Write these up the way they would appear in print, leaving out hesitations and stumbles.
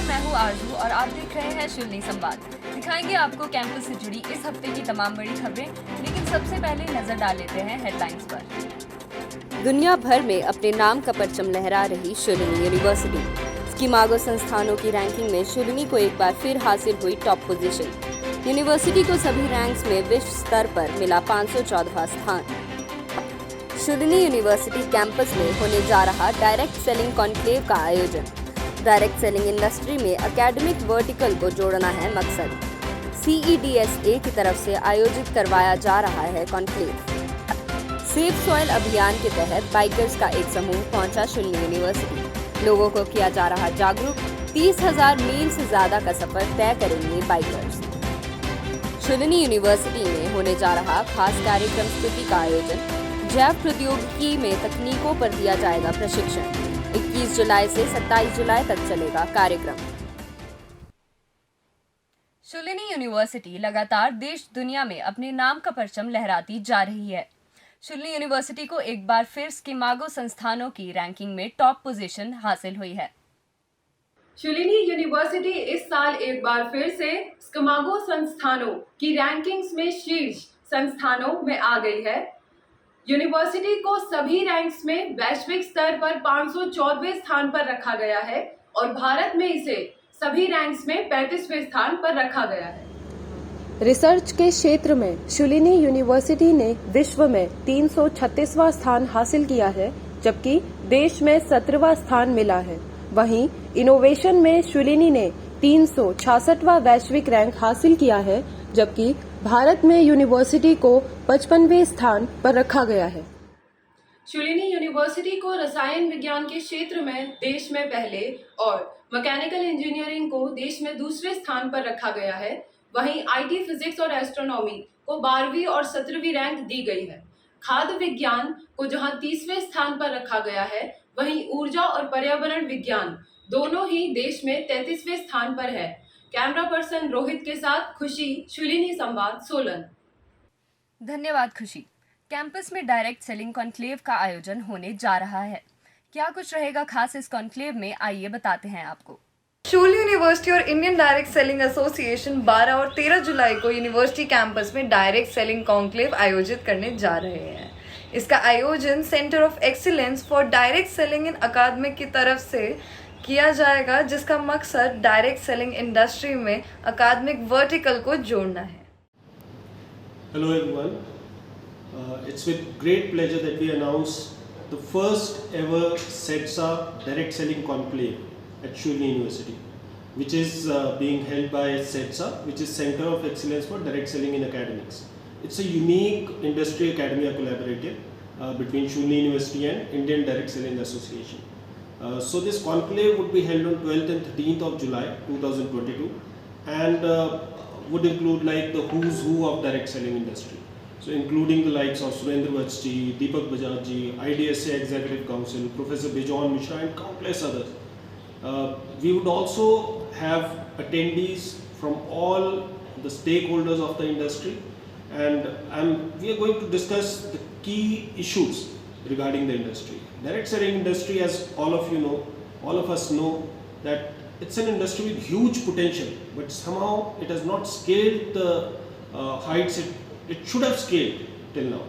मैं हूँ आरजू और आप देख रहे हैं शुलनी संवाद। दिखाएंगे आपको कैंपस से जुड़ी इस हफ्ते की तमाम बड़ी खबरें, लेकिन सबसे पहले नजर डाल लेते हैं हेडलाइंस पर। दुनिया भर में अपने नाम का परचम लहरा रही शुलिनी यूनिवर्सिटी। स्कीमागो संस्थानों की रैंकिंग में शुलिनी को एक बार फिर हासिल हुई टॉप पोजीशन। यूनिवर्सिटी को सभी रैंक्स में विश्व स्तर पर मिला 514वां स्थान। शुलिनी यूनिवर्सिटी कैंपस में होने जा रहा डायरेक्ट सेलिंग कॉन्क्लेव का आयोजन। डायरेक्ट सेलिंग इंडस्ट्री में एकेडमिक वर्टिकल को जोड़ना है मकसद। CEDSA की तरफ से आयोजित करवाया जा रहा है कॉन्क्लेव। सेफ सॉइल अभियान के तहत बाइकर्स का एक समूह पहुंचा शुलिनी यूनिवर्सिटी। लोगों को किया जा रहा जागरूक। 30,000 मील से ज्यादा का सफर तय करेंगे बाइकर्स। शुलिनी यूनिवर्सिटी में होने जा रहा खास कार्यक्रम स्तुति का आयोजन। जैव प्रौद्योगिकी में तकनीकों पर दिया जाएगा प्रशिक्षण। 21 जुलाई से 27 जुलाई तक चलेगा कार्यक्रम। शुलिनी यूनिवर्सिटी लगातार देश दुनिया में अपने नाम का परचम लहराती जा रही है। शुलिनी यूनिवर्सिटी को एक बार फिर स्कीमागो संस्थानों की रैंकिंग में टॉप पोजीशन हासिल हुई है। शुलिनी यूनिवर्सिटी इस साल एक बार फिर से स्कीमागो संस्थानों की रैंकिंग्स में शीर्ष संस्थानों में आ गई है। यूनिवर्सिटी को सभी रैंक्स में वैश्विक स्तर पर 514वें स्थान पर रखा गया है और भारत में इसे सभी रैंक्स में 35वें स्थान पर रखा गया है। रिसर्च के क्षेत्र में शुलिनी यूनिवर्सिटी ने विश्व में 336वां स्थान हासिल किया है, जबकि देश में 17वां स्थान मिला है। वहीं इनोवेशन में शुलिनी ने 366वां वैश्विक रैंक हासिल किया है, जबकि भारत में यूनिवर्सिटी को 55वें स्थान पर रखा गया है। शुलिनी यूनिवर्सिटी को रसायन विज्ञान के क्षेत्र में देश में पहले और मैकेनिकल इंजीनियरिंग को देश में दूसरे स्थान पर रखा गया है। वहीं IT फिजिक्स और एस्ट्रोनॉमी को 12वीं और 17वीं रैंक दी गई है। खाद्य विज्ञान को जहां 30वें स्थान पर रखा गया है, वहीं ऊर्जा और पर्यावरण विज्ञान दोनों ही देश में 33वें स्थान पर है। कैमरा पर्सन रोहित के साथ खुशी, शुलिनी संवाद, सोलन। धन्यवाद खुशी। कैंपस में डायरेक्ट सेलिंग कॉन्क्लेव का आयोजन होने जा रहा है। क्या कुछ रहेगा खास इस कॉन्क्लेव में, आइए बताते हैं आपको। शुलिनी यूनिवर्सिटी और इंडियन डायरेक्ट सेलिंग एसोसिएशन 12 और 13 जुलाई को यूनिवर्सिटी कैंपस में डायरेक्ट सेलिंग कॉन्क्लेव आयोजित करने जा रहे हैं। इसका आयोजन centre of excellence for direct selling in अकादमिक की तरफ से किया जाएगा, जिसका मकसद डायरेक्ट सेलिंग इंडस्ट्री में अकादमिक वर्टिकल को जोड़ना है। Hello everyone, it's with great pleasure that we announce the first ever CEDSA Direct Selling Conclave at Shoolini University, which is being held by CEDSA, which is Center of Excellence for Direct Selling in Academics. It's a unique industry academia collaborative between Shoolini University and Indian Direct Selling Association. So this conclave would be held on 12th and 13th of July 2022 and would include like the who's who of direct selling industry. So including the likes of Surendra Vats ji, Deepak Bajaj ji, IDSA Executive Council, Professor Bijon Mishra and countless others. We would also have attendees from all the stakeholders of the industry, and we are going to discuss the key issues regarding the industry. Direct selling industry, as all of you know, all of us know, that it's an industry with huge potential, but somehow it has not scaled the heights it should have scaled till now.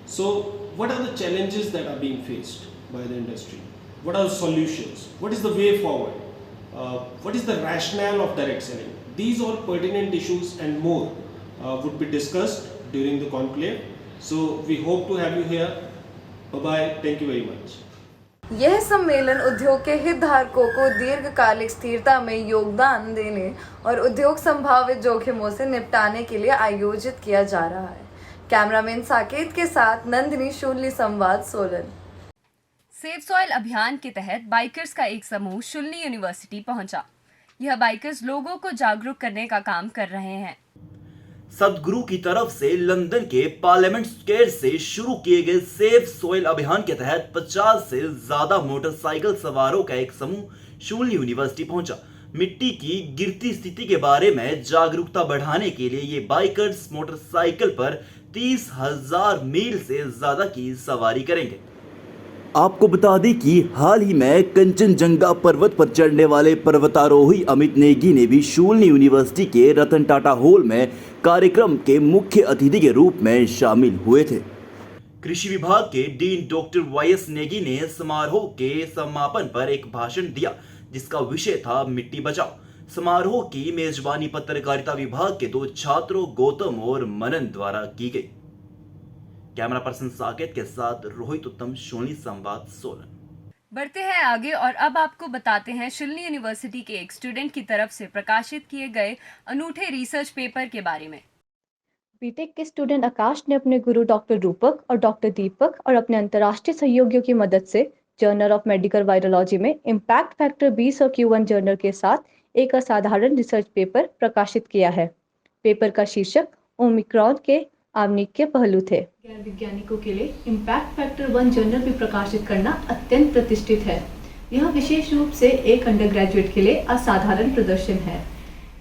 So what are the challenges that are being faced by the industry? What are the solutions? What is the way forward? What is the rationale of direct selling? These all pertinent issues and more would be discussed during the conclave. So we hope to have you here. Bye-bye. Thank you very much. यह सम्मेलन उद्योग के हितधारकों को दीर्घकालिक स्थिरता में योगदान देने और उद्योग संभावित जोखिमों से निपटाने के लिए आयोजित किया जा रहा है। कैमरामैन साकेत के साथ नंदिनी, शुलिनी संवाद, सोलन। सेफ सॉइल अभियान के तहत बाइकर्स का एक समूह शुलिनी यूनिवर्सिटी पहुंचा। यह बाइकर्स लोगों को जागरूक करने का काम कर रहे हैं। सदगुरु की तरफ से लंदन के पार्लियामेंट स्क्वायर से शुरू किए गए सेफ सॉइल अभियान के तहत 50 से ज्यादा मोटरसाइकिल सवारों का एक समूह शुलिनी यूनिवर्सिटी पहुंचा। मिट्टी की गिरती स्थिति के बारे में जागरूकता बढ़ाने के लिए ये बाइकर्स मोटरसाइकिल पर 30,000 मील से ज्यादा की सवारी करेंगे। आपको बता दें कि हाल ही में कंचनजंगा पर्वत पर चढ़ने वाले पर्वतारोही अमित नेगी ने भी शूलिनी यूनिवर्सिटी के रतन टाटा हॉल में कार्यक्रम के मुख्य अतिथि के रूप में शामिल हुए थे। कृषि विभाग के डीन डॉक्टर वाईएस नेगी ने समारोह के समापन पर एक भाषण दिया जिसका विषय था मिट्टी बचाओ। समारोह की मेजबानी पत्रकारिता विभाग के 2 छात्रों गौतम और मनन द्वारा की गई। कैमरा पर्सन साकेत के साथ रोहित उत्तम, शूलिनी संवाद, सोलन। बढ़ते हैं आगे और अब आपको बताते हैं शूलिनी यूनिवर्सिटी के एक स्टूडेंट की तरफ से प्रकाशित किए गए अनूठे रिसर्च पेपर के बारे में। बीटेक के स्टूडेंट आकाश ने अपने गुरु डॉक्टर रूपक और डॉक्टर दीपक और अपने अंतर्राष्ट्रीय सहयोगियों की मदद से जर्नल ऑफ मेडिकल वायरोलॉजी में इम्पैक्ट फैक्टर 20 और Q1 जर्नल के साथ एक असाधारण रिसर्च पेपर प्रकाशित किया है। पेपर का शीर्षक ओमिक्रॉन के आवनिक के पहलू थे। गैर वैज्ञानिकों के लिए इम्पैक्ट फैक्टर 1 जर्नल भी प्रकाशित करना अत्यंत प्रतिष्ठित है। यह विशेष रूप से एक अंडर ग्रेजुएट के लिए असाधारण प्रदर्शन है।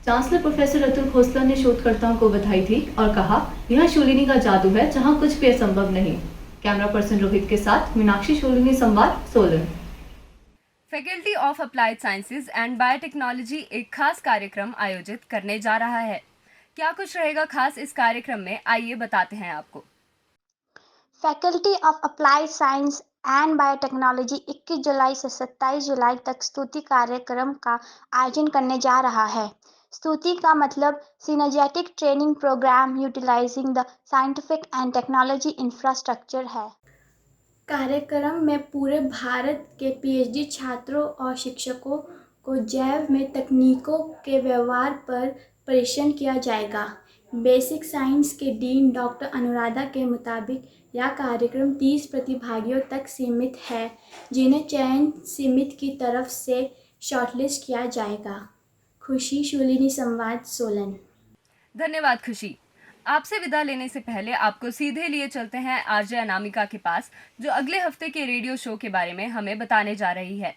चांसलर प्रोफेसर अतुल खोसला ने शोधकर्ताओं को बधाई दी और कहा, यह शूलिनी का जादू है जहां कुछ भी असंभव नहीं। कैमरा पर्सन रोहित के साथ मीनाक्षी, शूलिनी संवाद, Solan. Faculty of applied sciences and biotechnology एक खास कार्यक्रम आयोजित करने जा रहा है। क्या कुछ रहेगा खास इस कार्यक्रम में, आइए बताते हैं आपको। Faculty of applied science and biotechnology 21 जुलाई से 27 जुलाई तक स्तुति कार्यक्रम का आयोजन करने जा रहा है। स्तुति का मतलब synergetic training programme utilizing the scientific and technology infrastructure है। कार्यक्रम में पूरे भारत के PhD छात्रों और शिक्षकों को जैव में तकनीकों के व्यवहार पर परीक्षण किया जाएगा। बेसिक साइंस के डीन डॉक्टर अनुराधा के मुताबिक यह कार्यक्रम 30 प्रतिभागियों तक सीमित है, जिन्हें चयन समिति की तरफ से शॉर्टलिस्ट किया जाएगा। खुशी, शूलिनी संवाद, सोलन। धन्यवाद खुशी। आपसे विदा लेने से पहले आपको सीधे लिए चलते हैं आरजे अनामिका के पास, जो अगले हफ्ते के रेडियो शो के बारे में हमें बताने जा रही है।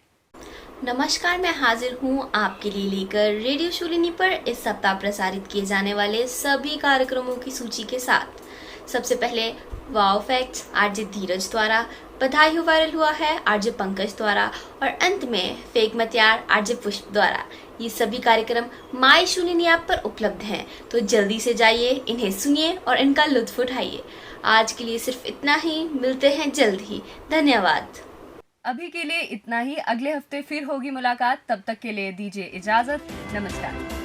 नमस्कार, मैं हाजिर हूँ आपके लिए लेकर रेडियो शूलिनी पर इस सप्ताह प्रसारित किए जाने वाले सभी कार्यक्रमों की सूची के साथ। सबसे पहले वाओ फैक्ट्स आरजे धीरज द्वारा, बधाई हो वायरल हुआ है आरजे पंकज द्वारा, और अंत में फेक मत यार आरजे पुष्प द्वारा। ये सभी कार्यक्रम माई शूलिनी ऐप पर उपलब्ध हैं, तो जल्दी से जाइए, इन्हें सुनिए और इनका लुत्फ उठाइए। आज के लिए सिर्फ इतना ही, मिलते हैं जल्द ही। धन्यवाद। अभी के लिए इतना ही, अगले हफ्ते फिर होगी मुलाकात। तब तक के लिए दीजिए इजाजत। नमस्कार।